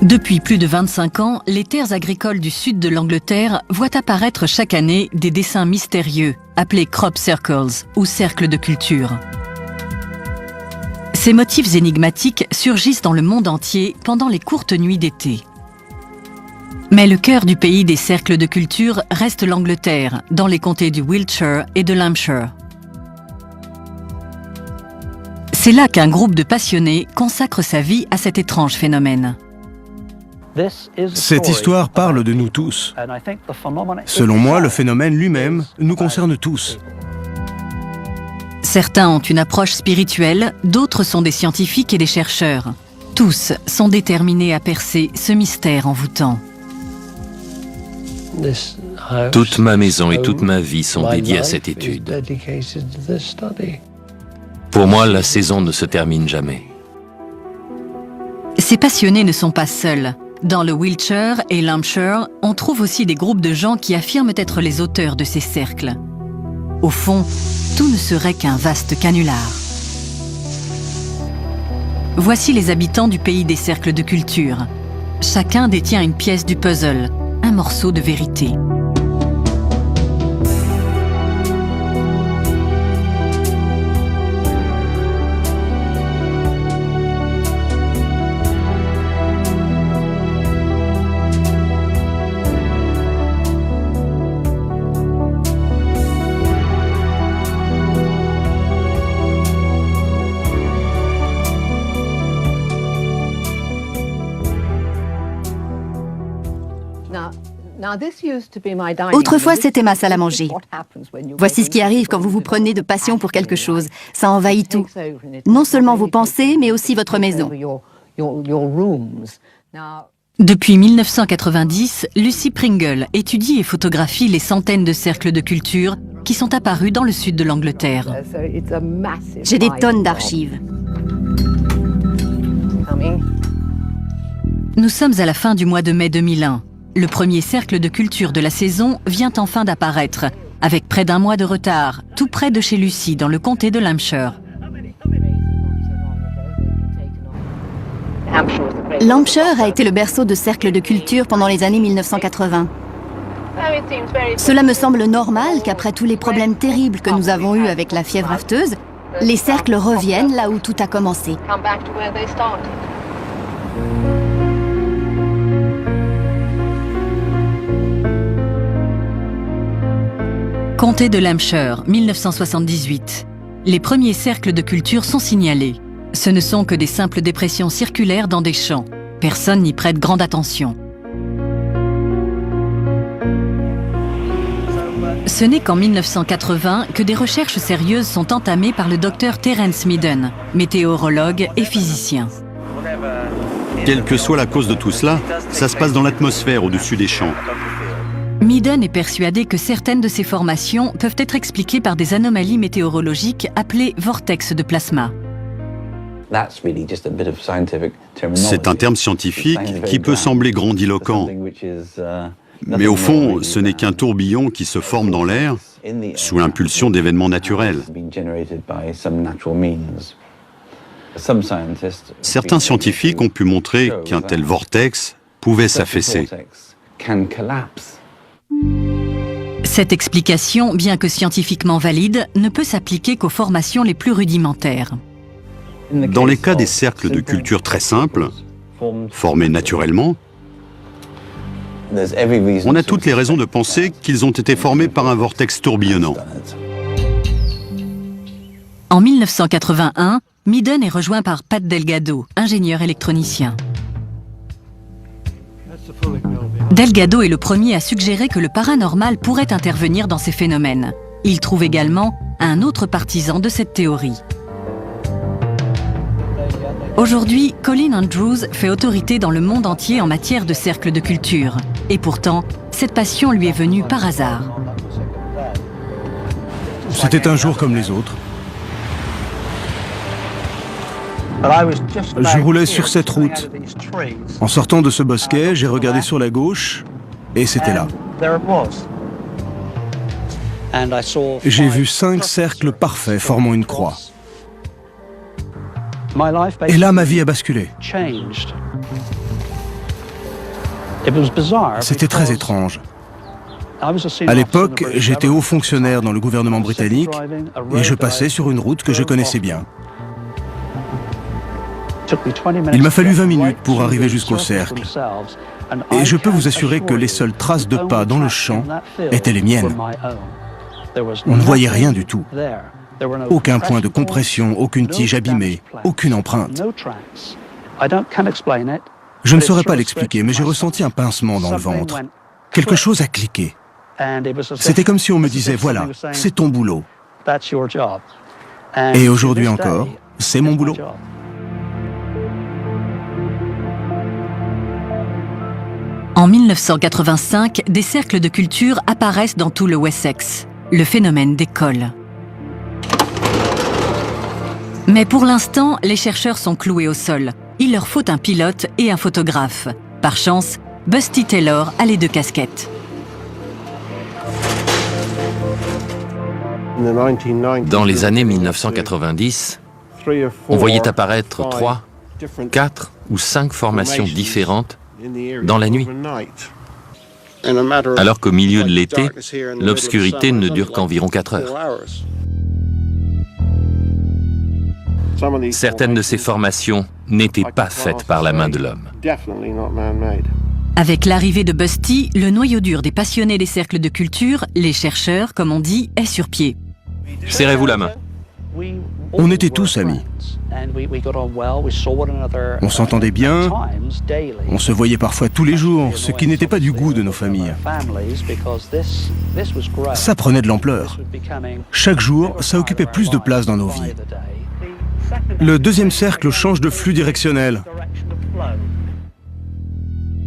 Depuis plus de 25 ans, les terres agricoles du sud de l'Angleterre voient apparaître chaque année des dessins mystérieux, appelés crop circles ou cercles de culture. Ces motifs énigmatiques surgissent dans le monde entier pendant les courtes nuits d'été. Mais le cœur du pays des cercles de culture reste l'Angleterre, dans les comtés du Wiltshire et de l'Hampshire. C'est là qu'un groupe de passionnés consacre sa vie à cet étrange phénomène. Cette histoire parle de nous tous. Selon moi, le phénomène lui-même nous concerne tous. Certains ont une approche spirituelle, d'autres sont des scientifiques et des chercheurs. Tous sont déterminés à percer ce mystère envoûtant. Toute ma maison et toute ma vie sont dédiées à cette étude. Pour moi, la saison ne se termine jamais. Ces passionnés ne sont pas seuls. Dans le Wiltshire et l'Hampshire, on trouve aussi des groupes de gens qui affirment être les auteurs de ces cercles. Au fond, tout ne serait qu'un vaste canular. Voici les habitants du pays des cercles de culture. Chacun détient une pièce du puzzle, un morceau de vérité. Autrefois, c'était ma salle à manger. Voici ce qui arrive quand vous vous prenez de passion pour quelque chose. Ça envahit tout. Non seulement vos pensées, mais aussi votre maison. Depuis 1990, Lucy Pringle étudie et photographie les centaines de cercles de culture qui sont apparus dans le sud de l'Angleterre. J'ai des tonnes d'archives. Nous sommes à la fin du mois de mai 2001. Le premier cercle de culture de la saison vient enfin d'apparaître, avec près d'un mois de retard, tout près de chez Lucy, dans le comté de l'Hampshire. L'Hampshire a été le berceau de cercles de culture pendant les années 1980. Cela me semble normal qu'après tous les problèmes terribles que nous avons eus avec la fièvre afteuse, les cercles reviennent là où tout a commencé. Comté de l'Hampshire, 1978. Les premiers cercles de culture sont signalés. Ce ne sont que des simples dépressions circulaires dans des champs. Personne n'y prête grande attention. Ce n'est qu'en 1980 que des recherches sérieuses sont entamées par le docteur Terence Midden, météorologue et physicien. Quelle que soit la cause de tout cela, ça se passe dans l'atmosphère au-dessus des champs. Midden est persuadé que certaines de ces formations peuvent être expliquées par des anomalies météorologiques appelées vortex de plasma. C'est un terme scientifique qui peut sembler grandiloquent, mais au fond, ce n'est qu'un tourbillon qui se forme dans l'air sous l'impulsion d'événements naturels. Certains scientifiques ont pu montrer qu'un tel vortex pouvait s'affaisser. Cette explication, bien que scientifiquement valide, ne peut s'appliquer qu'aux formations les plus rudimentaires. Dans les cas des cercles de culture très simples, formés naturellement, on a toutes les raisons de penser qu'ils ont été formés par un vortex tourbillonnant. En 1981, Midden est rejoint par Pat Delgado, ingénieur électronicien. Delgado est le premier à suggérer que le paranormal pourrait intervenir dans ces phénomènes. Il trouve également un autre partisan de cette théorie. Aujourd'hui, Colin Andrews fait autorité dans le monde entier en matière de cercles de culture. Et pourtant, cette passion lui est venue par hasard. C'était un jour comme les autres. Je roulais sur cette route. En sortant de ce bosquet, j'ai regardé sur la gauche et c'était là. J'ai vu 5 cercles parfaits formant une croix. Et là, ma vie a basculé. C'était très étrange. À l'époque, j'étais haut fonctionnaire dans le gouvernement britannique et je passais sur une route que je connaissais bien. Il m'a fallu 20 minutes pour arriver jusqu'au cercle. Et je peux vous assurer que les seules traces de pas dans le champ étaient les miennes. On ne voyait rien du tout. Aucun point de compression, aucune tige abîmée, aucune empreinte. Je ne saurais pas l'expliquer, mais j'ai ressenti un pincement dans le ventre. Quelque chose a cliqué. C'était comme si on me disait, voilà, c'est ton boulot. Et aujourd'hui encore, c'est mon boulot. En 1985, des cercles de culture apparaissent dans tout le Wessex. Le phénomène décolle. Mais pour l'instant, les chercheurs sont cloués au sol. Il leur faut un pilote et un photographe. Par chance, Busty Taylor a les deux casquettes. Dans les années 1990, on voyait apparaître 3, 4 ou 5 formations différentes dans la nuit. Alors qu'au milieu de l'été, l'obscurité ne dure qu'environ 4 heures. Certaines de ces formations n'étaient pas faites par la main de l'homme. Avec l'arrivée de Busty, le noyau dur des passionnés des cercles de culture, les chercheurs, comme on dit, est sur pied. Serrez-vous la main. On était tous amis. On s'entendait bien, on se voyait parfois tous les jours, ce qui n'était pas du goût de nos familles. Ça prenait de l'ampleur. Chaque jour, ça occupait plus de place dans nos vies. Le deuxième cercle change de flux directionnel.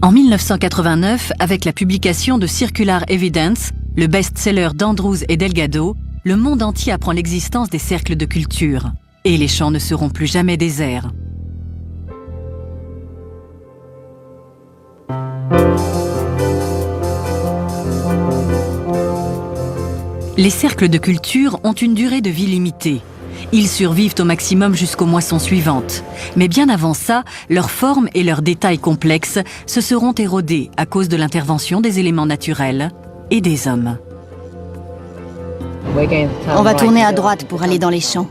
En 1989, avec la publication de Circular Evidence, le best-seller d'Andrews et Delgado, le monde entier apprend l'existence des cercles de culture. Et les champs ne seront plus jamais déserts. Les cercles de culture ont une durée de vie limitée. Ils survivent au maximum jusqu'aux moissons suivantes. Mais bien avant ça, leur forme et leurs détails complexes se seront érodés à cause de l'intervention des éléments naturels et des hommes. On va tourner à droite pour aller dans les champs.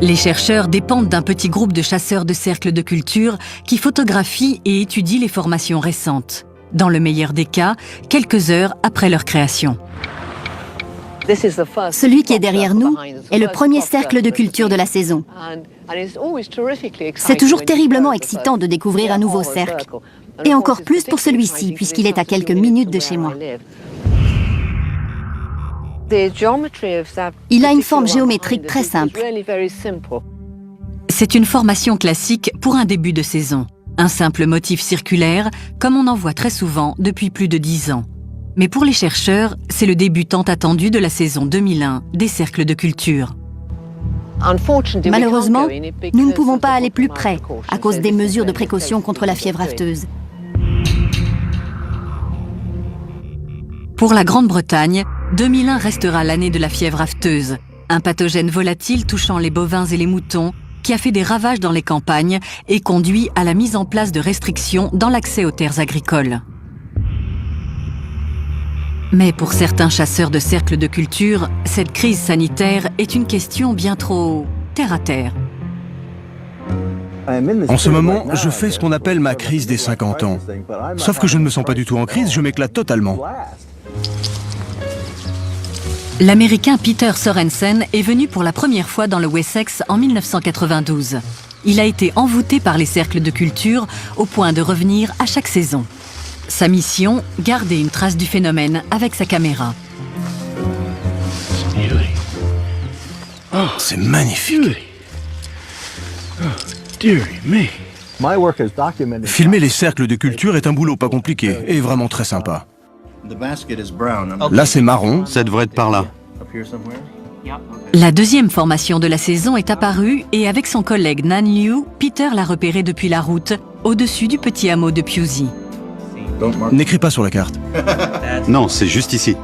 Les chercheurs dépendent d'un petit groupe de chasseurs de cercles de culture qui photographient et étudient les formations récentes. Dans le meilleur des cas, quelques heures après leur création. Celui qui est derrière nous est le premier cercle de culture de la saison. C'est toujours terriblement excitant de découvrir un nouveau cercle. Et encore plus pour celui-ci, puisqu'il est à quelques minutes de chez moi. Il a une forme géométrique très simple. C'est une formation classique pour un début de saison. Un simple motif circulaire, comme on en voit très souvent depuis plus de 10 ans. Mais pour les chercheurs, c'est le début tant attendu de la saison 2001 des cercles de culture. Malheureusement, nous ne pouvons pas aller plus près à cause des mesures de précaution contre la fièvre afteuse. Pour la Grande-Bretagne, 2001 restera l'année de la fièvre afteuse, un pathogène volatile touchant les bovins et les moutons qui a fait des ravages dans les campagnes et conduit à la mise en place de restrictions dans l'accès aux terres agricoles. Mais pour certains chasseurs de cercles de culture, cette crise sanitaire est une question bien trop terre-à-terre. En ce moment, je fais ce qu'on appelle ma crise des 50 ans. Sauf que je ne me sens pas du tout en crise, je m'éclate totalement. L'Américain Peter Sorensen est venu pour la première fois dans le Wessex en 1992. Il a été envoûté par les cercles de culture au point de revenir à chaque saison. Sa mission, garder une trace du phénomène avec sa caméra. C'est magnifique. Filmer les cercles de culture est un boulot pas compliqué et vraiment très sympa. Là, c'est marron. Ça devrait être par là. La deuxième formation de la saison est apparue et avec son collègue Nan Liu, Peter l'a repéré depuis la route, au-dessus du petit hameau de Pewsey. N'écris pas sur la carte. Non, c'est juste ici.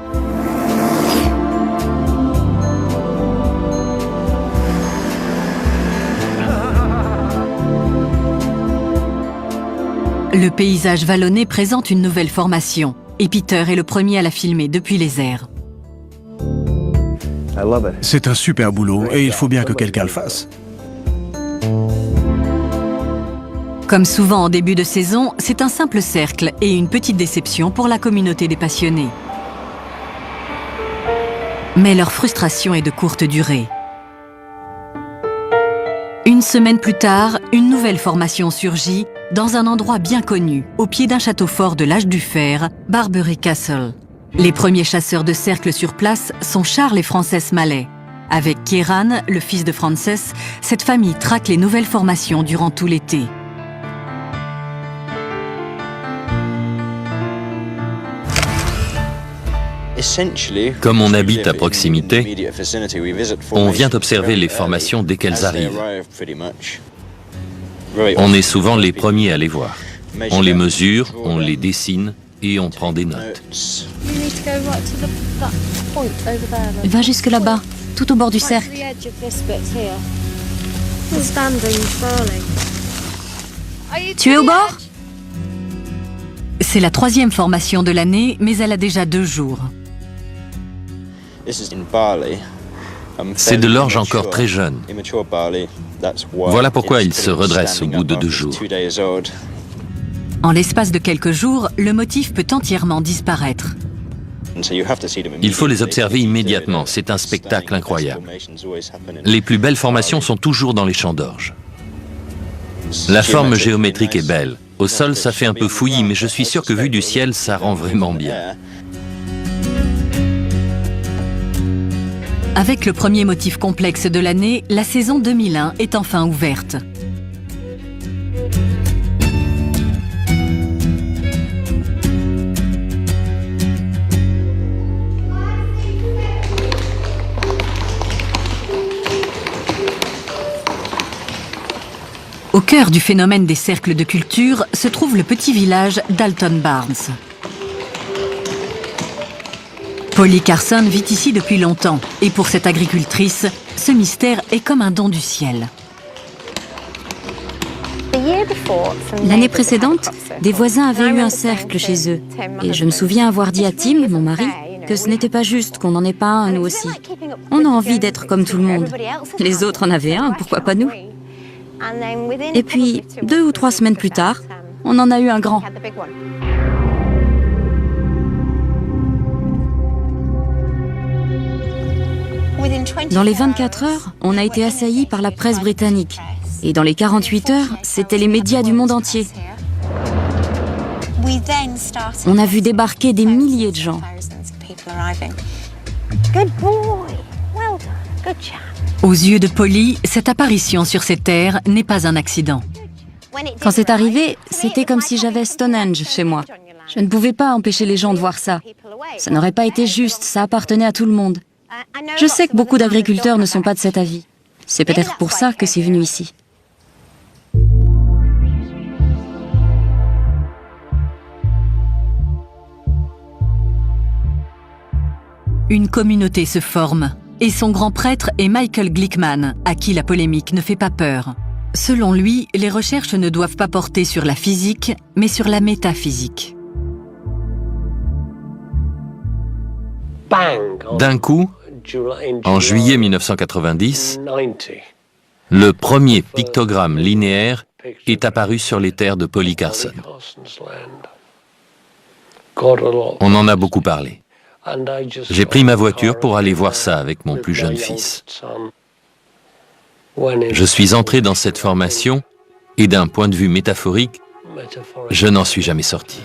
Le paysage vallonné présente une nouvelle formation, et Peter est le premier à la filmer depuis les airs. C'est un super boulot et il faut bien que quelqu'un le fasse. Comme souvent en début de saison, c'est un simple cercle et une petite déception pour la communauté des passionnés. Mais leur frustration est de courte durée. Une semaine plus tard, une nouvelle formation surgit dans un endroit bien connu, au pied d'un château fort de l'âge du fer, Barbary Castle. Les premiers chasseurs de cercles sur place sont Charles et Frances Mallet. Avec Kieran, le fils de Frances, cette famille traque les nouvelles formations durant tout l'été. Comme on habite à proximité, on vient observer les formations dès qu'elles arrivent. On est souvent les premiers à les voir. On les mesure, on les dessine et on prend des notes. Va jusque là-bas, tout au bord du cercle. Tu es au bord? C'est la 3e formation de l'année, mais elle a déjà 2 jours. C'est de l'orge encore très jeune. Voilà pourquoi il se redresse au bout de 2 jours. En l'espace de quelques jours, le motif peut entièrement disparaître. Il faut les observer immédiatement, c'est un spectacle incroyable. Les plus belles formations sont toujours dans les champs d'orge. La forme géométrique est belle. Au sol, ça fait un peu fouillis, mais je suis sûr que vu du ciel, ça rend vraiment bien. Avec le premier motif complexe de l'année, la saison 2001 est enfin ouverte. Au cœur du phénomène des cercles de culture se trouve le petit village d'Alton Barnes. Polly Carson vit ici depuis longtemps et pour cette agricultrice, ce mystère est comme un don du ciel. L'année précédente, des voisins avaient eu un cercle chez eux. Et je me souviens avoir dit à Tim, mon mari, que ce n'était pas juste qu'on n'en ait pas un, nous aussi. On a envie d'être comme tout le monde. Les autres en avaient un, pourquoi pas nous? Et puis, 2 ou 3 semaines plus tard, on en a eu un grand. Dans les 24 heures, on a été assaillis par la presse britannique. Et dans les 48 heures, c'était les médias du monde entier. On a vu débarquer des milliers de gens. Aux yeux de Polly, cette apparition sur ces terres n'est pas un accident. Quand c'est arrivé, c'était comme si j'avais Stonehenge chez moi. Je ne pouvais pas empêcher les gens de voir ça. Ça n'aurait pas été juste, ça appartenait à tout le monde. Je sais que beaucoup d'agriculteurs ne sont pas de cet avis. C'est peut-être pour ça que c'est venu ici. Une communauté se forme, et son grand prêtre est Michael Glickman, à qui la polémique ne fait pas peur. Selon lui, les recherches ne doivent pas porter sur la physique, mais sur la métaphysique. D'un coup, en juillet 1990, le premier pictogramme linéaire est apparu sur les terres de Polly Carson. On en a beaucoup parlé. J'ai pris ma voiture pour aller voir ça avec mon plus jeune fils. Je suis entré dans cette formation et d'un point de vue métaphorique, je n'en suis jamais sorti.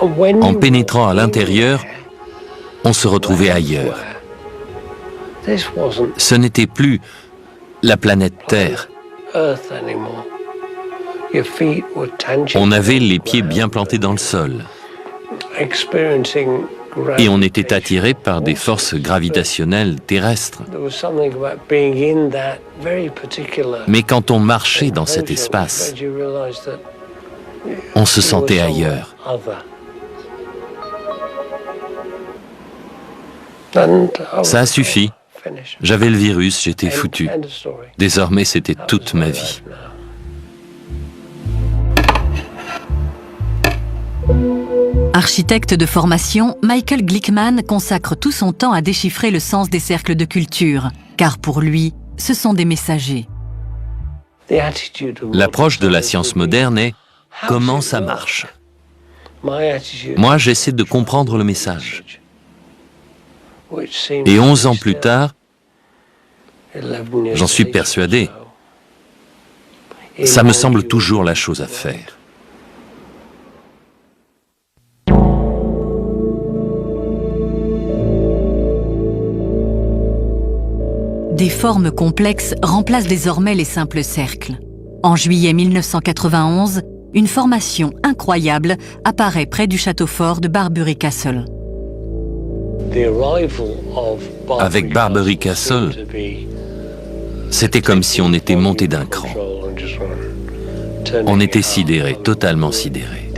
En pénétrant à l'intérieur, on se retrouvait ailleurs. Ce n'était plus la planète Terre. On avait les pieds bien plantés dans le sol. Et on était attiré par des forces gravitationnelles terrestres. Mais quand on marchait dans cet espace, on se sentait ailleurs. Ça a suffi J'avais le virus, j'étais foutu. Désormais, c'était toute ma vie. Architecte de formation, Michael Glickman consacre tout son temps à déchiffrer le sens des cercles de culture, car pour lui, ce sont des messagers. L'approche de la science moderne est « comment ça marche ?» Moi, j'essaie de comprendre le message. Et 11 ans plus tard, j'en suis persuadé, ça me semble toujours la chose à faire. Des formes complexes remplacent désormais les simples cercles. En juillet 1991, une formation incroyable apparaît près du château fort de Barbury Castle. Avec Barbury Castle, c'était comme si on était monté d'un cran. On était sidérés, totalement sidérés.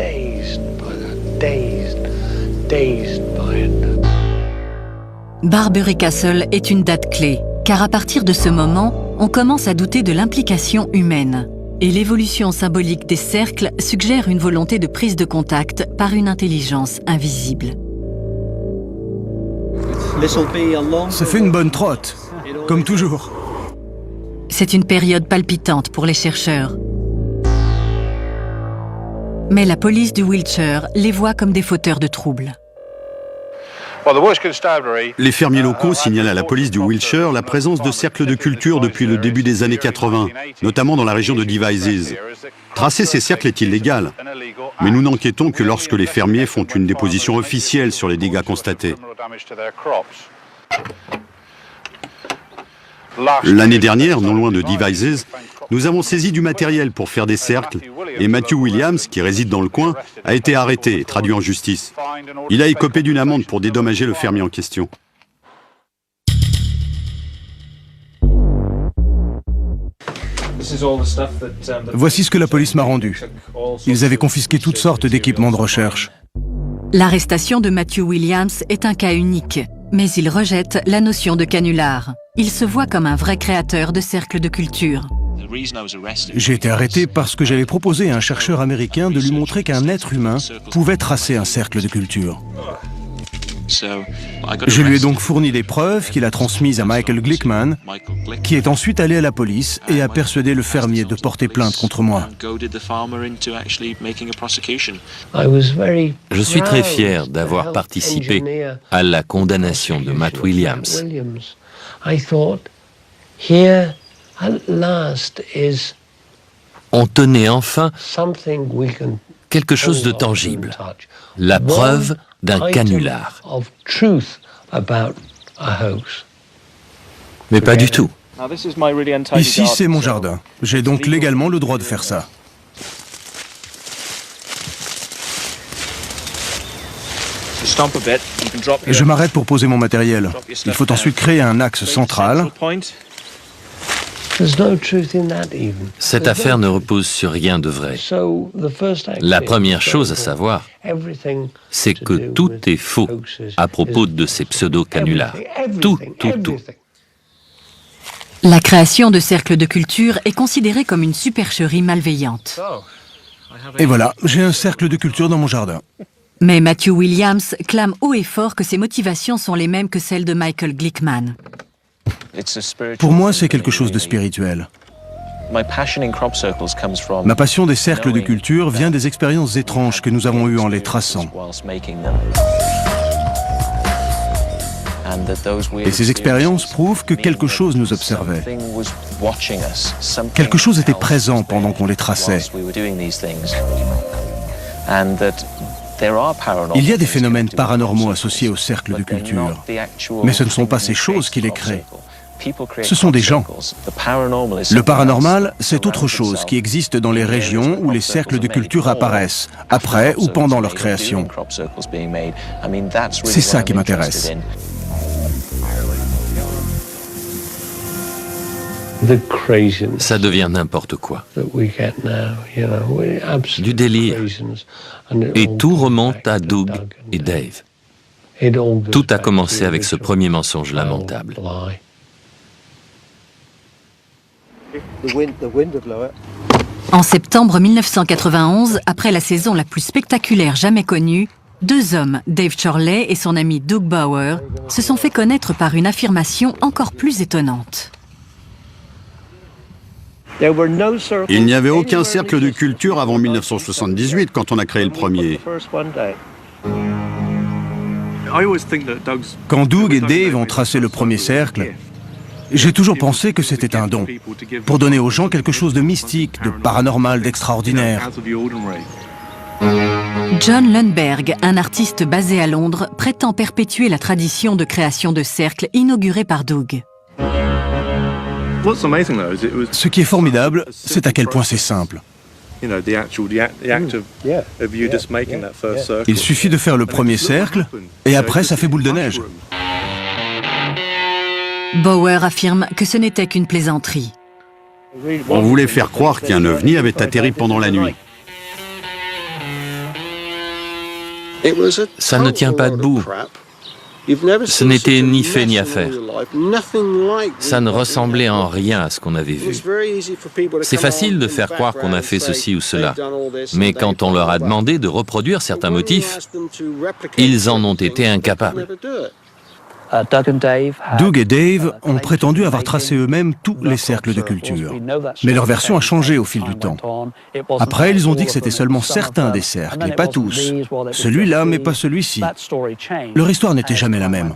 Barbury Castle est une date clé, car à partir de ce moment, on commence à douter de l'implication humaine. Et l'évolution symbolique des cercles suggère une volonté de prise de contact par une intelligence invisible. Ça fait une bonne trotte, comme toujours. C'est une période palpitante pour les chercheurs. Mais la police du Wiltshire les voit comme des fauteurs de troubles. Les fermiers locaux signalent à la police du Wiltshire la présence de cercles de culture depuis le début des années 80, notamment dans la région de Devizes. Tracer ces cercles est illégal, mais nous n'enquêtons que lorsque les fermiers font une déposition officielle sur les dégâts constatés. L'année dernière, non loin de Devizes, nous avons saisi du matériel pour faire des cercles et Matthew Williams, qui réside dans le coin, a été arrêté et traduit en justice. Il a écopé d'une amende pour dédommager le fermier en question. Voici ce que la police m'a rendu. Ils avaient confisqué toutes sortes d'équipements de recherche. L'arrestation de Matthew Williams est un cas unique, mais il rejette la notion de canular. Il se voit comme un vrai créateur de cercles de culture. J'ai été arrêté parce que j'avais proposé à un chercheur américain de lui montrer qu'un être humain pouvait tracer un cercle de culture. Je lui ai donc fourni des preuves qu'il a transmises à Michael Glickman, qui est ensuite allé à la police et a persuadé le fermier de porter plainte contre moi. Je suis très fier d'avoir participé à la condamnation de Matt Williams. On tenait enfin quelque chose de tangible, la preuve d'un canular. Mais pas du tout. Ici, c'est mon jardin. J'ai donc légalement le droit de faire ça. Je m'arrête pour poser mon matériel. Il faut ensuite créer un axe central. Cette affaire ne repose sur rien de vrai. La première chose à savoir, c'est que tout est faux à propos de ces pseudo-canulars. Tout. La création de cercles de culture est considérée comme une supercherie malveillante. Et voilà, j'ai un cercle de culture dans mon jardin. Mais Matthew Williams clame haut et fort que ses motivations sont les mêmes que celles de Michael Glickman. Pour moi, c'est quelque chose de spirituel. Ma passion des cercles de culture vient des expériences étranges que nous avons eues en les traçant. Et ces expériences prouvent que quelque chose nous observait. Quelque chose était présent pendant qu'on les traçait. Il y a des phénomènes paranormaux associés aux cercles de culture, mais ce ne sont pas ces choses qui les créent. Ce sont des gens. Le paranormal, c'est autre chose qui existe dans les régions où les cercles de culture apparaissent, après ou pendant leur création. C'est ça qui m'intéresse. Ça devient n'importe quoi. Du délire. Et tout remonte à Doug et Dave. Tout a commencé avec ce premier mensonge lamentable. En septembre 1991, après la saison la plus spectaculaire jamais connue, deux hommes, Dave Chorley et son ami Doug Bauer, se sont fait connaître par une affirmation encore plus étonnante. Il n'y avait aucun cercle de culture avant 1978 quand on a créé le premier. Quand Doug et Dave ont tracé le premier cercle, j'ai toujours pensé que c'était un don, pour donner aux gens quelque chose de mystique, de paranormal, d'extraordinaire. John Lundberg, un artiste basé à Londres, prétend perpétuer la tradition de création de cercles inaugurée par Doug. Ce qui est formidable, c'est à quel point c'est simple. Il suffit de faire le premier cercle, et après ça fait boule de neige. Bauer affirme que ce n'était qu'une plaisanterie. On voulait faire croire qu'un ovni avait atterri pendant la nuit. Ça ne tient pas debout. Ce n'était ni fait ni à faire. Ça ne ressemblait en rien à ce qu'on avait vu. C'est facile de faire croire qu'on a fait ceci ou cela, mais quand on leur a demandé de reproduire certains motifs, ils en ont été incapables. Doug et Dave ont prétendu avoir tracé eux-mêmes tous les cercles de culture. Mais leur version a changé au fil du temps. Après, ils ont dit que c'était seulement certains des cercles, et pas tous. Celui-là, mais pas celui-ci. Leur histoire n'était jamais la même.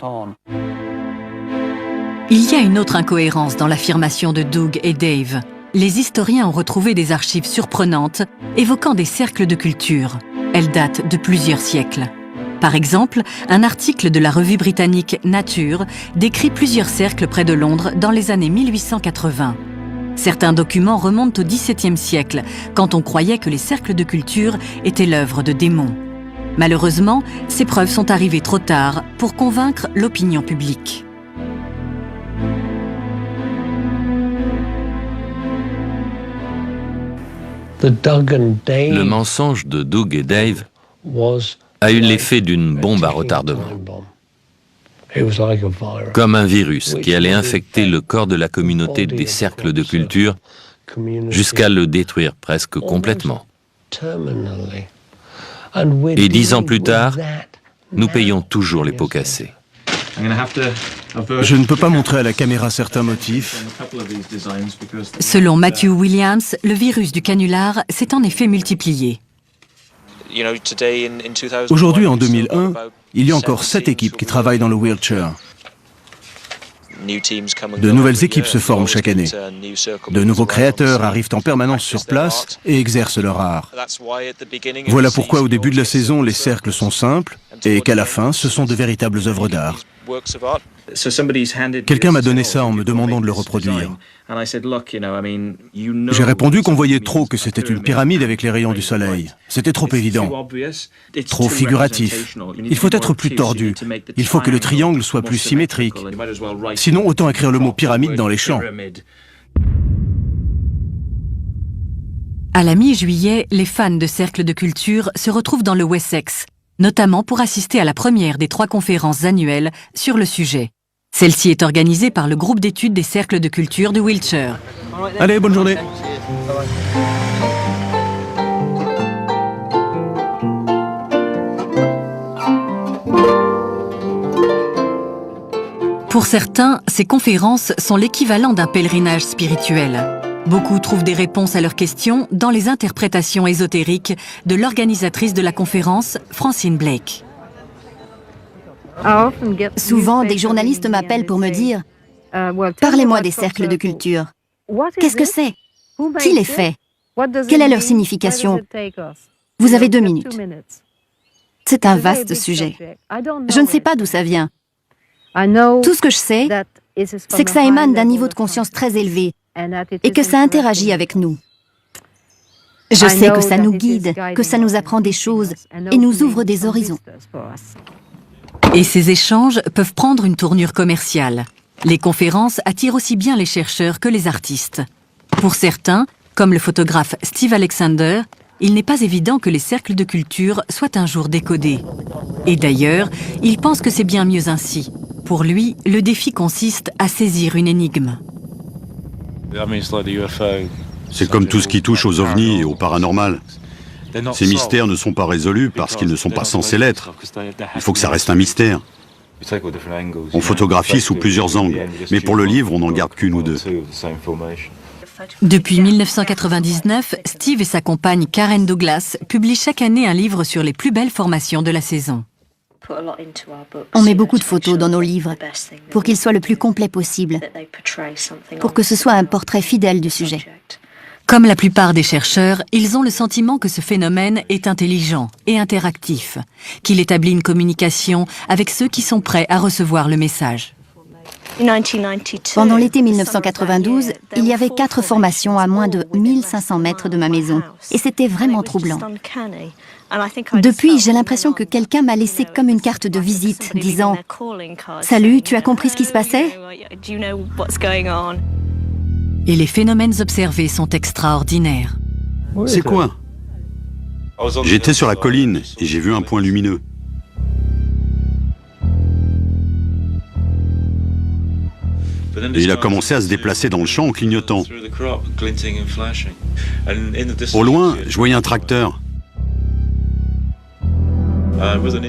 Il y a une autre incohérence dans l'affirmation de Doug et Dave. Les historiens ont retrouvé des archives surprenantes évoquant des cercles de culture. Elles datent de plusieurs siècles. Par exemple, un article de la revue britannique Nature décrit plusieurs cercles près de Londres dans les années 1880. Certains documents remontent au XVIIe siècle, quand on croyait que les cercles de culture étaient l'œuvre de démons. Malheureusement, ces preuves sont arrivées trop tard pour convaincre l'opinion publique. Le mensonge de Doug et Dave a eu l'effet d'une bombe à retardement, comme un virus qui allait infecter le corps de la communauté des cercles de culture jusqu'à le détruire presque complètement. Et 10 ans plus tard, nous payons toujours les pots cassés. Je ne peux pas montrer à la caméra certains motifs. Selon Matthew Williams, le virus du canular s'est en effet multiplié. Aujourd'hui, en 2001, il y a encore 7 équipes qui travaillent dans le Wiltshire. De nouvelles équipes se forment chaque année. De nouveaux créateurs arrivent en permanence sur place et exercent leur art. Voilà pourquoi au début de la saison, les cercles sont simples et qu'à la fin, ce sont de véritables œuvres d'art. Quelqu'un m'a donné ça en me demandant de le reproduire. J'ai répondu qu'on voyait trop que c'était une pyramide avec les rayons du soleil. C'était trop évident, trop figuratif. Il faut être plus tordu. Il faut que le triangle soit plus symétrique. Sinon, autant écrire le mot pyramide dans les champs. À la mi-juillet, les fans de cercles de culture se retrouvent dans le Wessex, notamment pour assister à la première des 3 conférences annuelles sur le sujet. Celle-ci est organisée par le groupe d'études des cercles de culture de Wiltshire. Allez, bonne journée. Pour certains, ces conférences sont l'équivalent d'un pèlerinage spirituel. Beaucoup trouvent des réponses à leurs questions dans les interprétations ésotériques de l'organisatrice de la conférence, Francine Blake. Souvent, des journalistes m'appellent pour me dire « Parlez-moi des cercles de culture. Qu'est-ce que c'est? Qui les fait? Quelle est leur signification? Vous avez 2 minutes. » C'est un vaste sujet. Je ne sais pas d'où ça vient. Tout ce que je sais, c'est que ça émane d'un niveau de conscience très élevé et que ça interagit avec nous. Je sais que ça nous guide, que ça nous apprend des choses et nous ouvre des horizons. Et ces échanges peuvent prendre une tournure commerciale. Les conférences attirent aussi bien les chercheurs que les artistes. Pour certains, comme le photographe Steve Alexander, il n'est pas évident que les cercles de culture soient un jour décodés. Et d'ailleurs, il pense que c'est bien mieux ainsi. Pour lui, le défi consiste à saisir une énigme. C'est comme tout ce qui touche aux ovnis et au paranormal. Ces mystères ne sont pas résolus parce qu'ils ne sont pas censés l'être. Il faut que ça reste un mystère. On photographie sous plusieurs angles, mais pour le livre, on n'en garde qu'une ou deux. Depuis 1999, Steve et sa compagne Karen Douglas publient chaque année un livre sur les plus belles formations de la saison. On met beaucoup de photos dans nos livres pour qu'ils soient le plus complets possible, pour que ce soit un portrait fidèle du sujet. Comme la plupart des chercheurs, ils ont le sentiment que ce phénomène est intelligent et interactif, qu'il établit une communication avec ceux qui sont prêts à recevoir le message. Pendant l'été 1992, il y avait 4 formations à moins de 1500 mètres de ma maison, et c'était vraiment troublant. Depuis, j'ai l'impression que quelqu'un m'a laissé comme une carte de visite, disant « Salut, tu as compris ce qui se passait ?» Et les phénomènes observés sont extraordinaires. C'est quoi? J'étais sur la colline et j'ai vu un point lumineux. Et il a commencé à se déplacer dans le champ en clignotant. Au loin, je voyais un tracteur.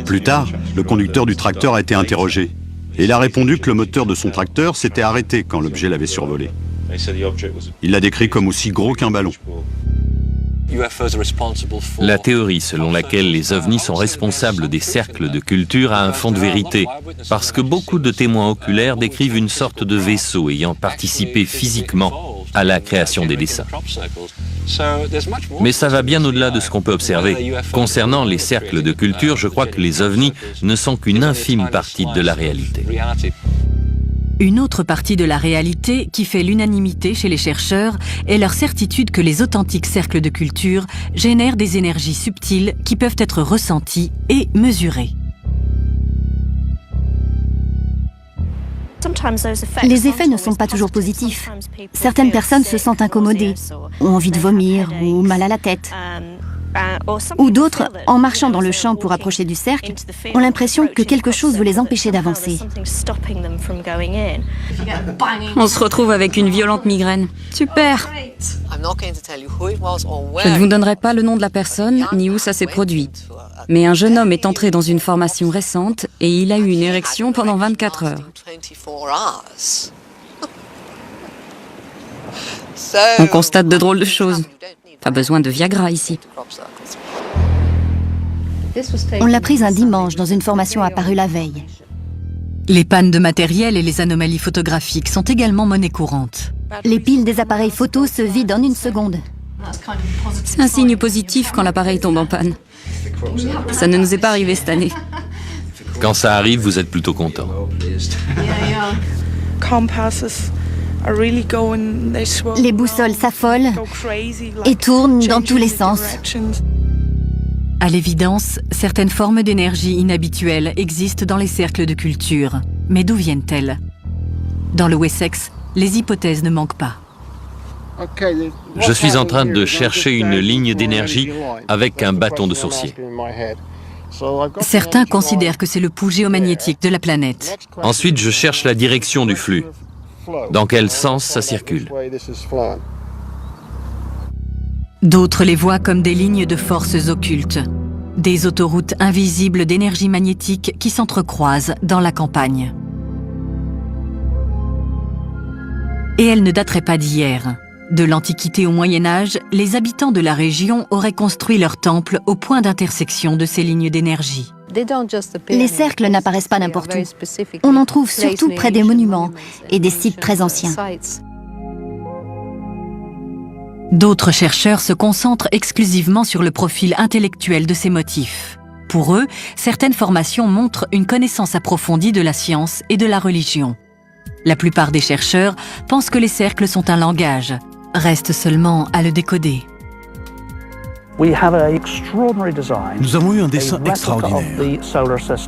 Plus tard, le conducteur du tracteur a été interrogé. Et il a répondu que le moteur de son tracteur s'était arrêté quand l'objet l'avait survolé. Il l'a décrit comme aussi gros qu'un ballon. La théorie selon laquelle les ovnis sont responsables des cercles de culture a un fond de vérité, parce que beaucoup de témoins oculaires décrivent une sorte de vaisseau ayant participé physiquement à la création des dessins. Mais ça va bien au-delà de ce qu'on peut observer. Concernant les cercles de culture, je crois que les ovnis ne sont qu'une infime partie de la réalité. Une autre partie de la réalité qui fait l'unanimité chez les chercheurs est leur certitude que les authentiques cercles de culture génèrent des énergies subtiles qui peuvent être ressenties et mesurées. Les effets ne sont pas toujours positifs. Certaines personnes se sentent incommodées, ont envie de vomir ou mal à la tête. Ou d'autres, en marchant dans le champ pour approcher du cercle, ont l'impression que quelque chose veut les empêcher d'avancer. On se retrouve avec une violente migraine. Super! Je ne vous donnerai pas le nom de la personne ni où ça s'est produit. Mais un jeune homme est entré dans une formation récente et il a eu une érection pendant 24 heures. On constate de drôles de choses. Pas besoin de Viagra ici. On l'a prise un dimanche dans une formation apparue la veille. Les pannes de matériel et les anomalies photographiques sont également monnaie courante. Les piles des appareils photo se vident en 1 seconde. C'est un signe positif quand l'appareil tombe en panne. Ça ne nous est pas arrivé cette année. Quand ça arrive, vous êtes plutôt content. Les boussoles s'affolent et tournent dans tous les sens. À l'évidence, certaines formes d'énergie inhabituelles existent dans les cercles de culture. Mais d'où viennent-elles? Dans le Wessex, les hypothèses ne manquent pas. Je suis en train de chercher une ligne d'énergie avec un bâton de sourcier. Certains considèrent que c'est le pouls géomagnétique de la planète. Ensuite, je cherche la direction du flux. Dans quel sens ça circule? D'autres les voient comme des lignes de forces occultes, des autoroutes invisibles d'énergie magnétique qui s'entrecroisent dans la campagne. Et elles ne dateraient pas d'hier. De l'Antiquité au Moyen-Âge, les habitants de la région auraient construit leur temple au point d'intersection de ces lignes d'énergie. Les cercles n'apparaissent pas n'importe où. On en trouve surtout près des monuments et des sites très anciens. D'autres chercheurs se concentrent exclusivement sur le profil intellectuel de ces motifs. Pour eux, certaines formations montrent une connaissance approfondie de la science et de la religion. La plupart des chercheurs pensent que les cercles sont un langage. Reste seulement à le décoder. Nous avons eu un dessin extraordinaire,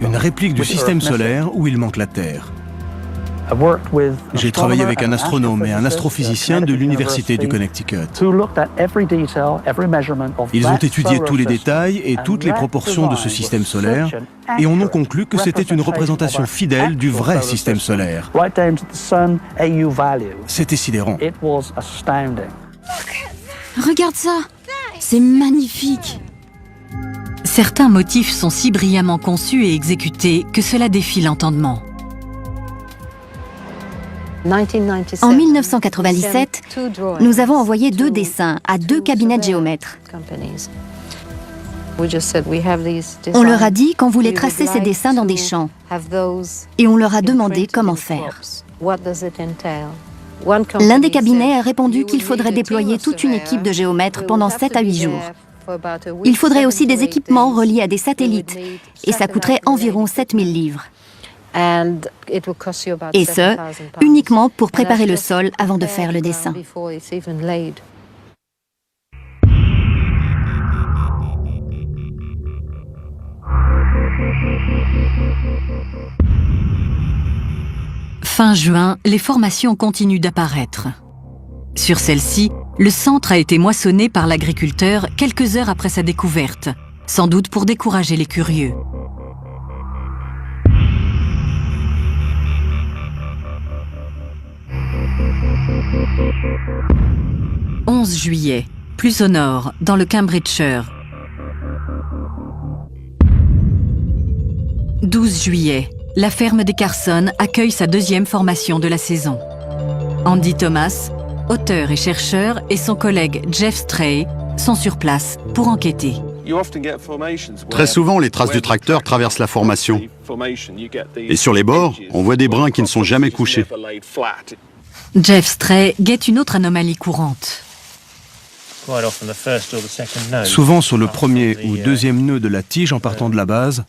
une réplique du système solaire où il manque la Terre. J'ai travaillé avec un astronome et un astrophysicien de l'Université du Connecticut. Ils ont étudié tous les détails et toutes les proportions de ce système solaire et en ont conclu que c'était une représentation fidèle du vrai système solaire. C'était sidérant. Regarde ça! C'est magnifique! Certains motifs sont si brillamment conçus et exécutés que cela défie l'entendement. En 1997, nous avons envoyé 2 dessins à 2 cabinets de géomètres. On leur a dit qu'on voulait tracer ces dessins dans des champs et on leur a demandé comment faire. L'un des cabinets a répondu qu'il faudrait déployer toute une équipe de géomètres pendant 7 à 8 jours. Il faudrait aussi des équipements reliés à des satellites et ça coûterait environ 7000 livres. Et ce, uniquement pour préparer le sol avant de faire le dessin. Fin juin, les formations continuent d'apparaître. Sur celle-ci, le centre a été moissonné par l'agriculteur quelques heures après sa découverte, sans doute pour décourager les curieux. « 11 juillet, plus au nord, dans le Cambridgeshire. 12 juillet, la ferme des Carson accueille sa 2e formation de la saison. Andy Thomas, auteur et chercheur, et son collègue Jeff Stray sont sur place pour enquêter. Très souvent, les traces du tracteur traversent la formation. Et sur les bords, on voit des brins qui ne sont jamais couchés. Jeff Stray guette une autre anomalie courante. Souvent sur le premier ou deuxième nœud de la tige en partant de la base,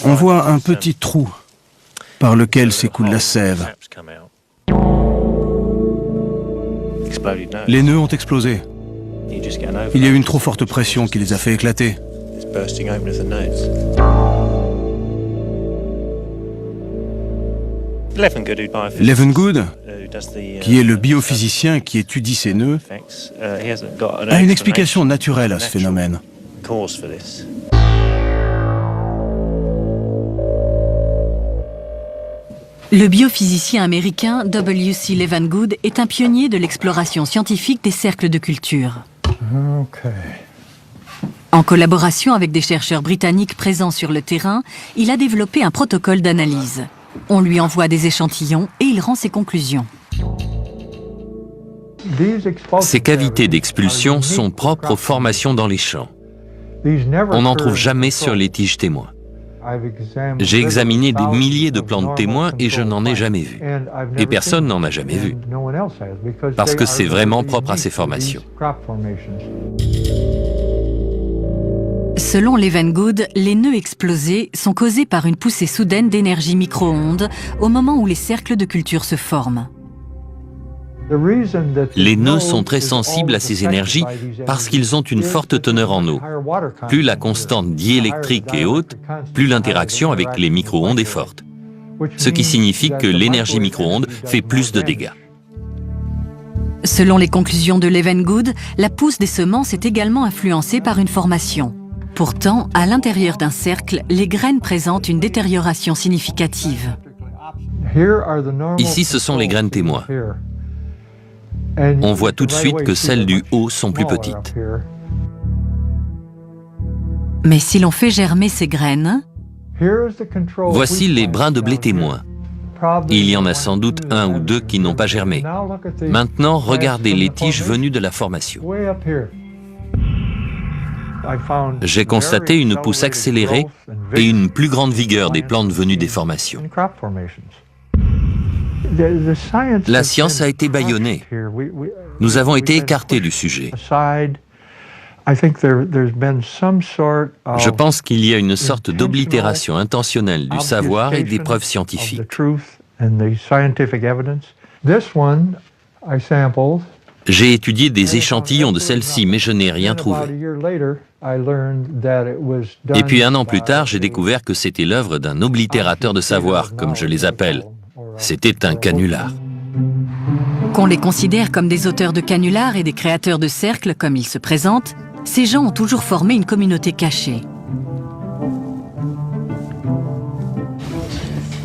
on voit un petit trou par lequel s'écoule la sève. Les nœuds ont explosé. Il y a eu une trop forte pression qui les a fait éclater. Levengood, qui est le biophysicien qui étudie ces nœuds, a une explication naturelle à ce phénomène. Le biophysicien américain W.C. Levengood est un pionnier de l'exploration scientifique des cercles de culture. En collaboration avec des chercheurs britanniques présents sur le terrain, il a développé un protocole d'analyse. On lui envoie des échantillons et il rend ses conclusions. Ces cavités d'expulsion sont propres aux formations dans les champs. On n'en trouve jamais sur les tiges témoins. J'ai examiné des milliers de plantes témoins et je n'en ai jamais vu. Et personne n'en a jamais vu. Parce que c'est vraiment propre à ces formations. Selon Levengood, les nœuds explosés sont causés par une poussée soudaine d'énergie micro-ondes au moment où les cercles de culture se forment. Les nœuds sont très sensibles à ces énergies parce qu'ils ont une forte teneur en eau. Plus la constante diélectrique est haute, plus l'interaction avec les micro-ondes est forte. Ce qui signifie que l'énergie micro-ondes fait plus de dégâts. Selon les conclusions de Levengood, la pousse des semences est également influencée par une formation. Pourtant, à l'intérieur d'un cercle, les graines présentent une détérioration significative. Ici, ce sont les graines témoins. On voit tout de suite que celles du haut sont plus petites. Mais si l'on fait germer ces graines, voici les brins de blé témoins. Il y en a sans doute un ou deux qui n'ont pas germé. Maintenant, regardez les tiges venues de la formation. J'ai constaté une pousse accélérée et une plus grande vigueur des plantes venues des formations. La science a été bâillonnée. Nous avons été écartés du sujet. Je pense qu'il y a une sorte d'oblitération intentionnelle du savoir et des preuves scientifiques. J'ai étudié des échantillons de celle-ci, mais je n'ai rien trouvé. Et puis 1 an plus tard, j'ai découvert que c'était l'œuvre d'un oblitérateur de savoir, comme je les appelle. C'était un canular. Qu'on les considère comme des auteurs de canulars et des créateurs de cercles comme ils se présentent, ces gens ont toujours formé une communauté cachée.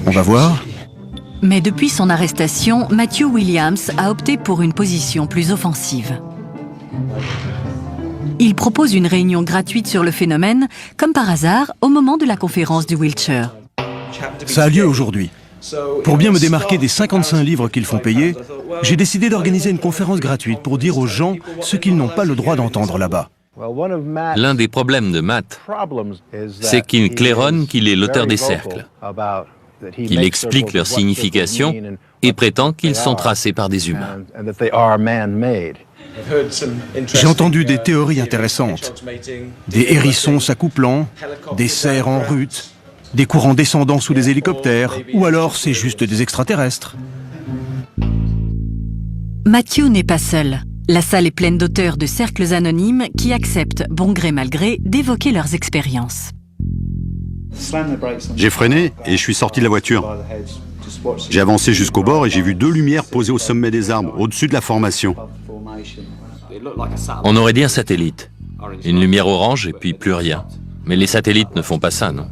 On va voir. Mais depuis son arrestation, Matthew Williams a opté pour une position plus offensive. Il propose une réunion gratuite sur le phénomène, comme par hasard, au moment de la conférence du Wiltshire. Ça a lieu aujourd'hui. Pour bien me démarquer des 55 livres qu'ils font payer, j'ai décidé d'organiser une conférence gratuite pour dire aux gens ce qu'ils n'ont pas le droit d'entendre là-bas. L'un des problèmes de Matt, c'est qu'il claironne qu'il est l'auteur des cercles, qu'il explique leur signification et prétend qu'ils sont tracés par des humains. J'ai entendu des théories intéressantes. Des hérissons s'accouplant, des cerfs en rut, des courants descendant sous des hélicoptères, ou alors c'est juste des extraterrestres. Matthew n'est pas seul. La salle est pleine d'auteurs de cercles anonymes qui acceptent, bon gré mal gré, d'évoquer leurs expériences. J'ai freiné et je suis sorti de la voiture. J'ai avancé jusqu'au bord et j'ai vu 2 lumières posées au sommet des arbres, au-dessus de la formation. On aurait dit un satellite. Une lumière orange et puis plus rien. Mais les satellites ne font pas ça, non?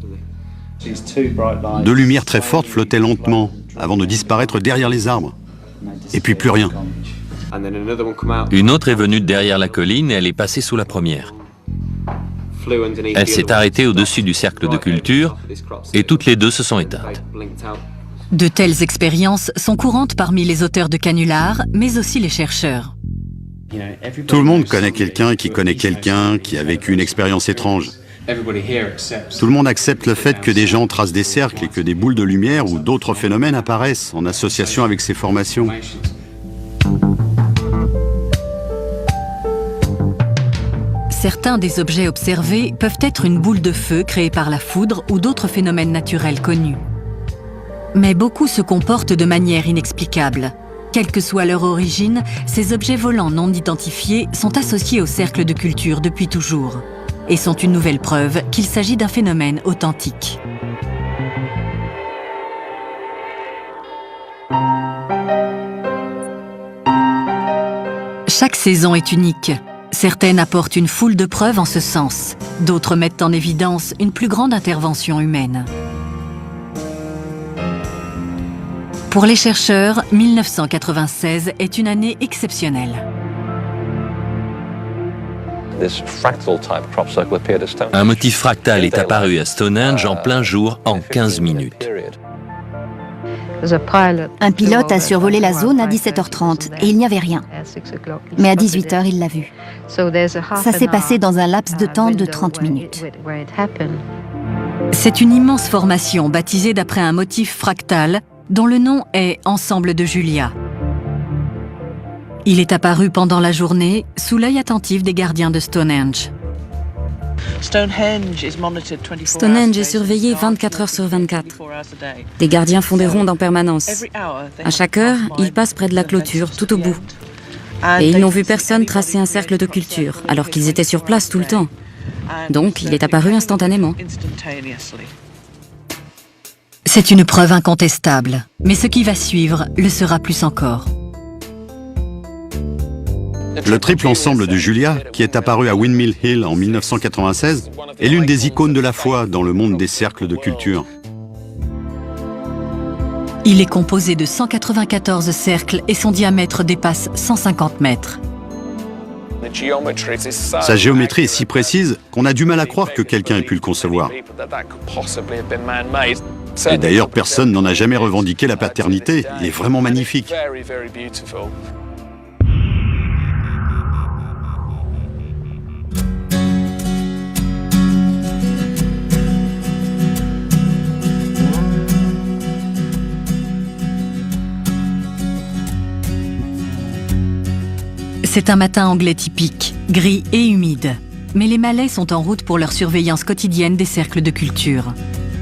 2 lumières très fortes flottaient lentement, avant de disparaître derrière les arbres. Et puis plus rien. Une autre est venue derrière la colline et elle est passée sous la première. Elle s'est arrêtée au-dessus du cercle de culture et toutes les 2 se sont éteintes. De telles expériences sont courantes parmi les auteurs de canulars, mais aussi les chercheurs. Tout le monde connaît quelqu'un qui a vécu une expérience étrange. Tout le monde accepte le fait que des gens tracent des cercles et que des boules de lumière ou d'autres phénomènes apparaissent en association avec ces formations. Certains des objets observés peuvent être une boule de feu créée par la foudre ou d'autres phénomènes naturels connus. Mais beaucoup se comportent de manière inexplicable. Quelle que soit leur origine, ces objets volants non identifiés sont associés au cercle de culture depuis toujours et sont une nouvelle preuve qu'il s'agit d'un phénomène authentique. Chaque saison est unique. Certaines apportent une foule de preuves en ce sens. D'autres mettent en évidence une plus grande intervention humaine. Pour les chercheurs, 1996 est une année exceptionnelle. Un motif fractal est apparu à Stonehenge en plein jour en 15 minutes. Un pilote a survolé la zone à 17h30 et il n'y avait rien. Mais à 18h, il l'a vu. Ça s'est passé dans un laps de temps de 30 minutes. C'est une immense formation baptisée d'après un motif fractal dont le nom est Ensemble de Julia. Il est apparu pendant la journée sous l'œil attentif des gardiens de Stonehenge. Stonehenge est surveillé 24 heures sur 24. Des gardiens font des rondes en permanence. À chaque heure, ils passent près de la clôture, tout au bout. Et ils n'ont vu personne tracer un cercle de culture, alors qu'ils étaient sur place tout le temps. Donc, il est apparu instantanément. C'est une preuve incontestable, mais ce qui va suivre le sera plus encore. Le triple ensemble de Julia, qui est apparu à Windmill Hill en 1996, est l'une des icônes de la foi dans le monde des cercles de culture. Il est composé de 194 cercles et son diamètre dépasse 150 mètres. Sa géométrie est si précise qu'on a du mal à croire que quelqu'un ait pu le concevoir. Et d'ailleurs, personne n'en a jamais revendiqué la paternité. Il est vraiment magnifique. C'est un matin anglais typique, gris et humide. Mais les Malais sont en route pour leur surveillance quotidienne des cercles de culture.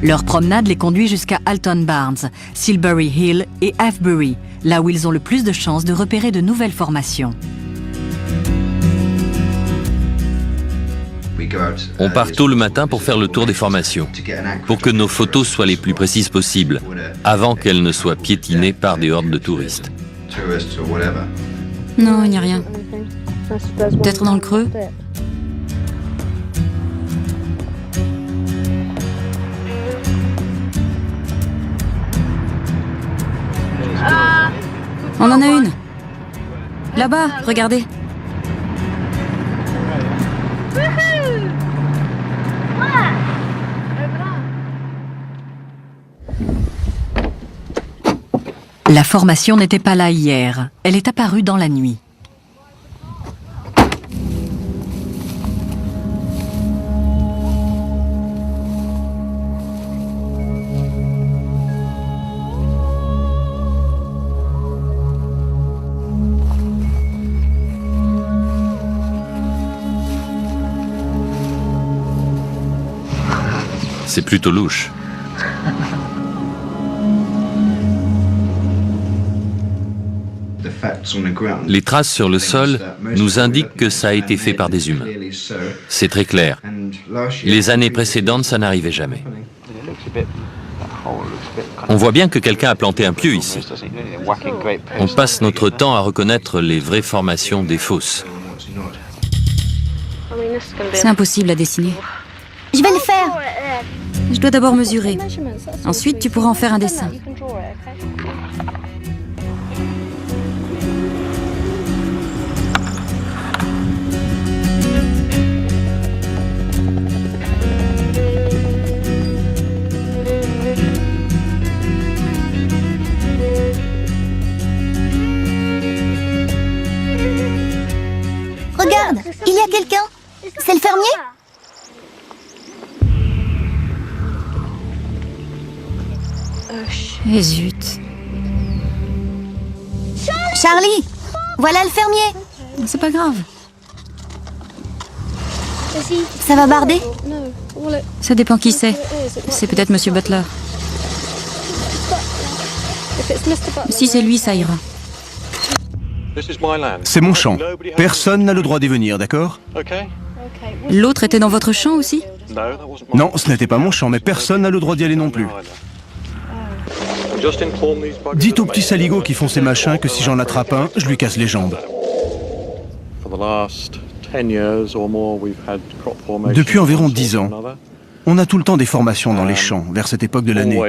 Leur promenade les conduit jusqu'à Alton Barnes, Silbury Hill et Avebury, là où ils ont le plus de chances de repérer de nouvelles formations. On part tôt le matin pour faire le tour des formations, pour que nos photos soient les plus précises possibles, avant qu'elles ne soient piétinées par des hordes de touristes. Non, il n'y a rien. Peut-être dans le creux. On en a une. Là-bas, regardez. La formation n'était pas là hier. Elle est apparue dans la nuit. C'est plutôt louche. Les traces sur le sol nous indiquent que ça a été fait par des humains. C'est très clair. Les années précédentes, ça n'arrivait jamais. On voit bien que quelqu'un a planté un pieu ici. On passe notre temps à reconnaître les vraies formations des fosses. C'est impossible à dessiner. Je vais le faire. Je dois d'abord mesurer. Ensuite, tu pourras en faire un dessin. Regarde, il y a quelqu'un. C'est le fermier? Et zut. Charlie, voilà le fermier. C'est pas grave. Ça va barder? Ça dépend qui c'est. C'est peut-être Monsieur Butler. Si c'est lui, ça ira. C'est mon champ. Personne n'a le droit d'y venir, d'accord? L'autre était dans votre champ aussi? Non, ce n'était pas mon champ, mais personne n'a le droit d'y aller non plus. Dites aux petits saligots qui font ces machins que si j'en attrape un, je lui casse les jambes. Depuis environ 10 ans, on a tout le temps des formations dans les champs vers cette époque de l'année.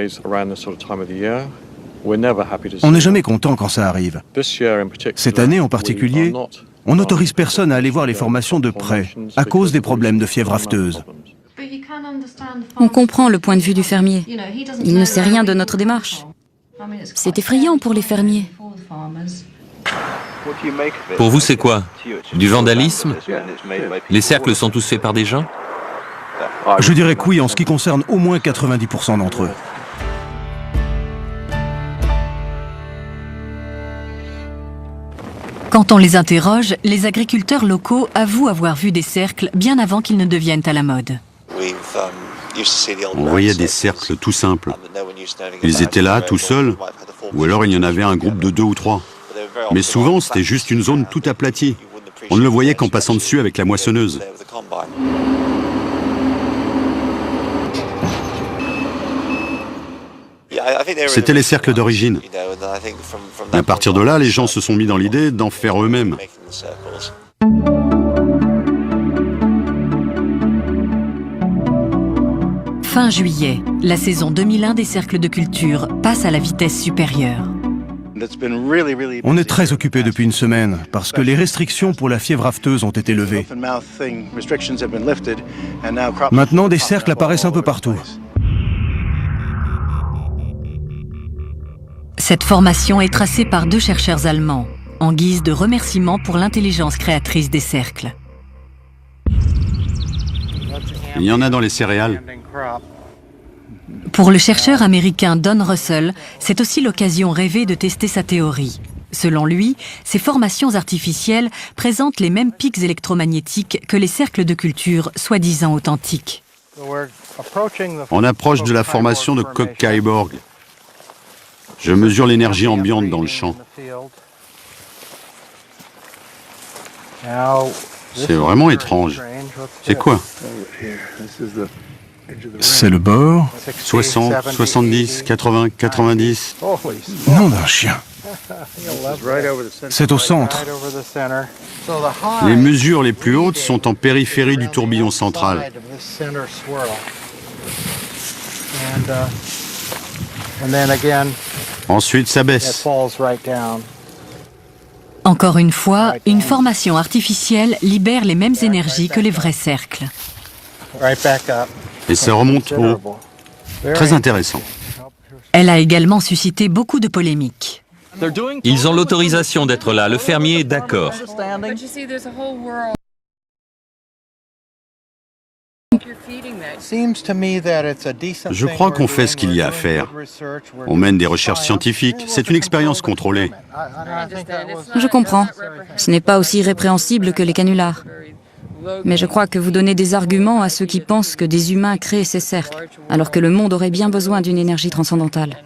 On n'est jamais content quand ça arrive. Cette année en particulier, on n'autorise personne à aller voir les formations de près à cause des problèmes de fièvre afteuse. On comprend le point de vue du fermier. Il ne sait rien de notre démarche. C'est effrayant pour les fermiers. Pour vous, c'est quoi? Du vandalisme? Les cercles sont tous faits par des gens? Je dirais que oui, en ce qui concerne au moins 90% d'entre eux. Quand on les interroge, les agriculteurs locaux avouent avoir vu des cercles bien avant qu'ils ne deviennent à la mode. On voyait des cercles tout simples. Ils étaient là, tout seuls, ou alors il y en avait un groupe de 2 ou 3. Mais souvent, c'était juste une zone toute aplatie. On ne le voyait qu'en passant dessus avec la moissonneuse. C'était les cercles d'origine. À partir de là, les gens se sont mis dans l'idée d'en faire eux-mêmes. Fin juillet, la saison 2001 des cercles de culture passe à la vitesse supérieure. On est très occupés depuis une semaine parce que les restrictions pour la fièvre afteuse ont été levées. Maintenant, des cercles apparaissent un peu partout. Cette formation est tracée par 2 chercheurs allemands, en guise de remerciement pour l'intelligence créatrice des cercles. Il y en a dans les céréales. Pour le chercheur américain Don Russell, c'est aussi l'occasion rêvée de tester sa théorie. Selon lui, ces formations artificielles présentent les mêmes pics électromagnétiques que les cercles de culture soi-disant authentiques. On approche de la formation de Koch-Kaiborg. Je mesure l'énergie ambiante dans le champ. C'est vraiment étrange. C'est quoi? C'est le bord. 60, 70, 80, 90. Nom d'un chien. C'est au centre. Les mesures les plus hautes sont en périphérie du tourbillon central. Ensuite, ça baisse. Encore une fois, une formation artificielle libère les mêmes énergies que les vrais cercles. Et ça remonte haut. Très intéressant. Elle a également suscité beaucoup de polémiques. Ils ont l'autorisation d'être là, le fermier est d'accord. Je crois qu'on fait ce qu'il y a à faire. On mène des recherches scientifiques. C'est une expérience contrôlée. Je comprends. Ce n'est pas aussi répréhensible que les canulars. Mais je crois que vous donnez des arguments à ceux qui pensent que des humains créent ces cercles, alors que le monde aurait bien besoin d'une énergie transcendantale.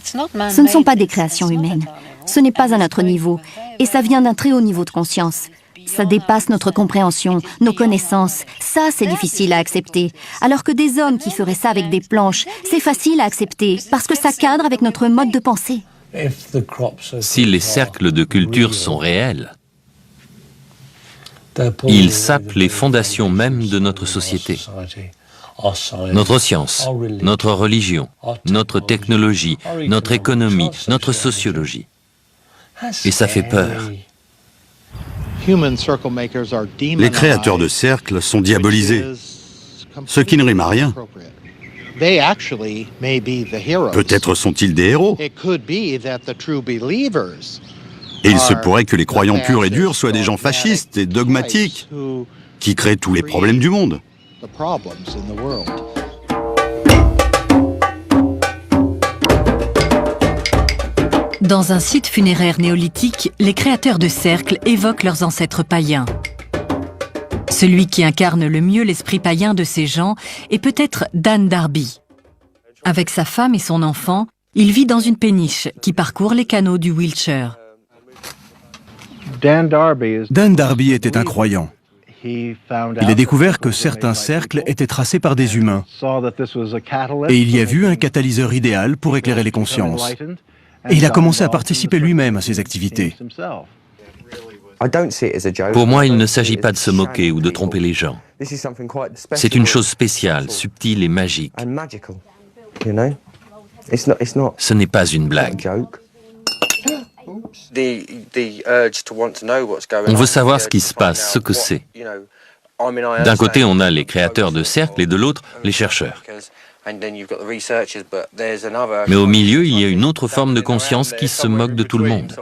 Ce ne sont pas des créations humaines. Ce n'est pas à notre niveau. Et ça vient d'un très haut niveau de conscience. Ça dépasse notre compréhension, nos connaissances. Ça, c'est difficile à accepter. Alors que des hommes qui feraient ça avec des planches, c'est facile à accepter, parce que ça cadre avec notre mode de pensée. Si les cercles de culture sont réels, ils sapent les fondations même de notre société. Notre science, notre religion, notre technologie, notre économie, notre sociologie. Et ça fait peur. Les créateurs de cercles sont diabolisés, ce qui ne rime à rien. Peut-être sont-ils des héros. Et il se pourrait que les croyants purs et durs soient des gens fascistes et dogmatiques qui créent tous les problèmes du monde. Dans un site funéraire néolithique, les créateurs de cercles évoquent leurs ancêtres païens. Celui qui incarne le mieux l'esprit païen de ces gens est peut-être Dan Darby. Avec sa femme et son enfant, il vit dans une péniche qui parcourt les canaux du Wiltshire. Dan Darby était un croyant. Il a découvert que certains cercles étaient tracés par des humains. Et il y a vu un catalyseur idéal pour éclairer les consciences. Et il a commencé à participer lui-même à ces activités. Pour moi, il ne s'agit pas de se moquer ou de tromper les gens. C'est une chose spéciale, subtile et magique. Ce n'est pas une blague. On veut savoir ce qui se passe, ce que c'est. D'un côté, on a les créateurs de cercles et de l'autre, les chercheurs. Mais au milieu, il y a une autre forme de conscience qui se moque de tout le monde.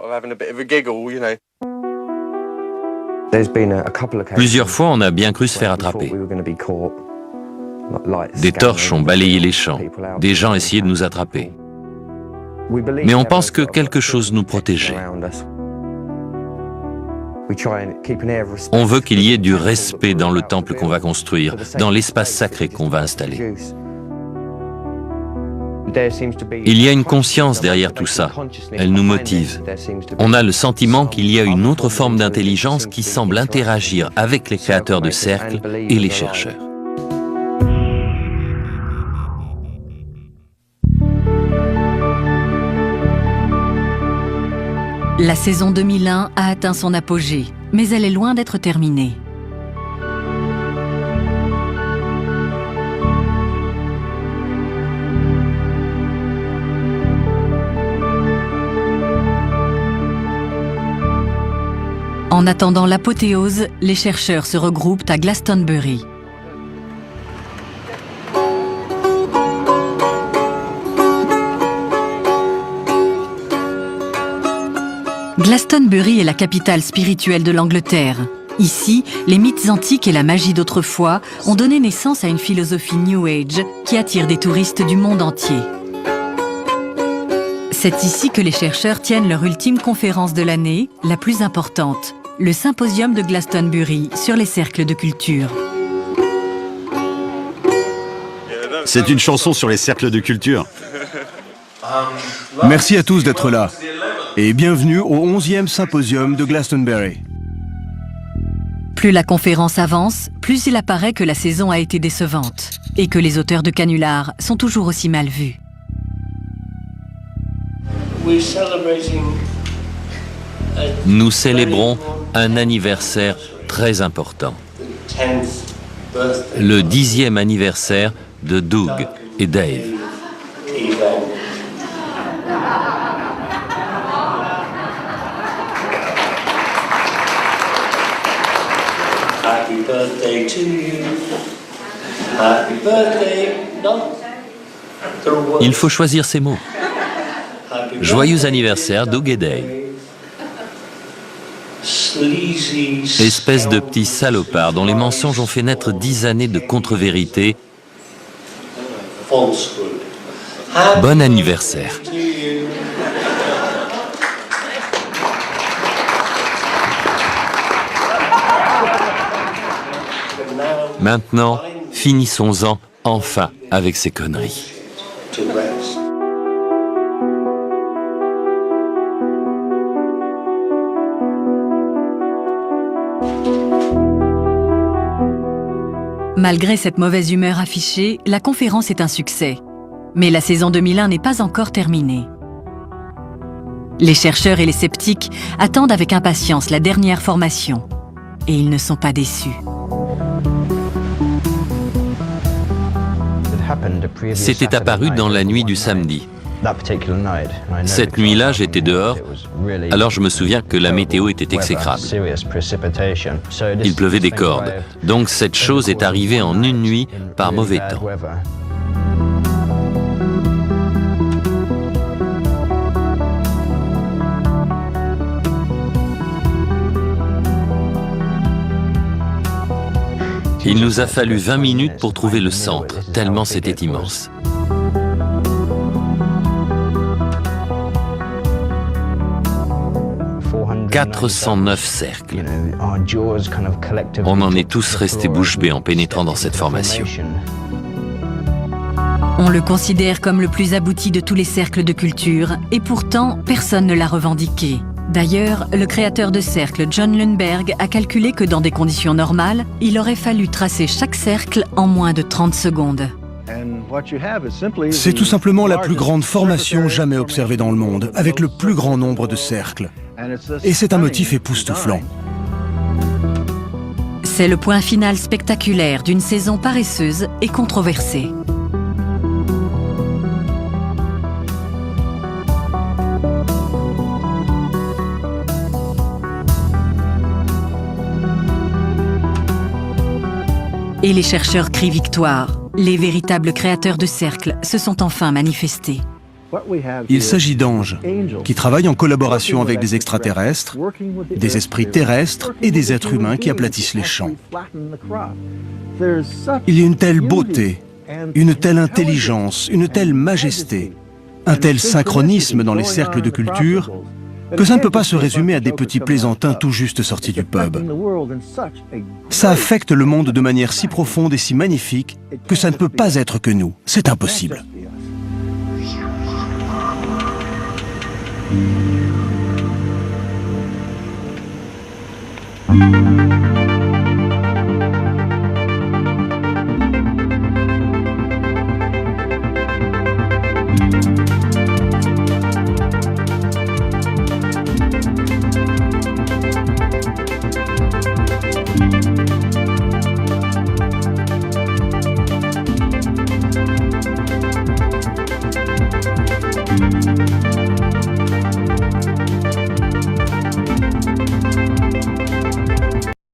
Plusieurs fois, on a bien cru se faire attraper. Des torches ont balayé les champs. Des gens essayaient de nous attraper. Mais on pense que quelque chose nous protégeait. On veut qu'il y ait du respect dans le temple qu'on va construire, dans l'espace sacré qu'on va installer. Il y a une conscience derrière tout ça. Elle nous motive. On a le sentiment qu'il y a une autre forme d'intelligence qui semble interagir avec les créateurs de cercles et les chercheurs. La saison 2001 a atteint son apogée, mais elle est loin d'être terminée. En attendant l'apothéose, les chercheurs se regroupent à Glastonbury. Glastonbury est la capitale spirituelle de l'Angleterre. Ici, les mythes antiques et la magie d'autrefois ont donné naissance à une philosophie New Age qui attire des touristes du monde entier. C'est ici que les chercheurs tiennent leur ultime conférence de l'année, la plus importante, le symposium de Glastonbury sur les cercles de culture. C'est une chanson sur les cercles de culture. Merci à tous d'être là. Et bienvenue au 11e symposium de Glastonbury. Plus la conférence avance, plus il apparaît que la saison a été décevante et que les auteurs de canulars sont toujours aussi mal vus. Nous célébrons un anniversaire très important. Le 10e anniversaire de Doug et Dave. Happy birthday to you. Happy birthday. Non. Il faut choisir ses mots. Joyeux anniversaire, Doug et Dave. Espèce de petits salopards dont les mensonges ont fait naître 10 années de contre-vérité. Bon anniversaire. Maintenant, finissons-en enfin avec ces conneries. Malgré cette mauvaise humeur affichée, la conférence est un succès. Mais la saison 2001 n'est pas encore terminée. Les chercheurs et les sceptiques attendent avec impatience la dernière formation. Et ils ne sont pas déçus. C'était apparu dans la nuit du samedi. Cette nuit-là, j'étais dehors, alors je me souviens que la météo était exécrable. Il pleuvait des cordes, donc cette chose est arrivée en une nuit par mauvais temps. Il nous a fallu 20 minutes pour trouver le centre, tellement c'était immense. « 409 cercles. On en est tous restés bouche bée en pénétrant dans cette formation. On le considère comme le plus abouti de tous les cercles de culture, et pourtant, personne ne l'a revendiqué. D'ailleurs, le créateur de cercles, John Lundberg, a calculé que dans des conditions normales, il aurait fallu tracer chaque cercle en moins de 30 secondes. C'est tout simplement la plus grande formation jamais observée dans le monde, avec le plus grand nombre de cercles. Et c'est un motif époustouflant. C'est le point final spectaculaire d'une saison paresseuse et controversée. Et les chercheurs crient victoire. Les véritables créateurs de cercles se sont enfin manifestés. Il s'agit d'anges qui travaillent en collaboration avec des extraterrestres, des esprits terrestres et des êtres humains qui aplatissent les champs. Il y a une telle beauté, une telle intelligence, une telle majesté, un tel synchronisme dans les cercles de culture que ça ne peut pas se résumer à des petits plaisantins tout juste sortis du pub. Ça affecte le monde de manière si profonde et si magnifique que ça ne peut pas être que nous. C'est impossible.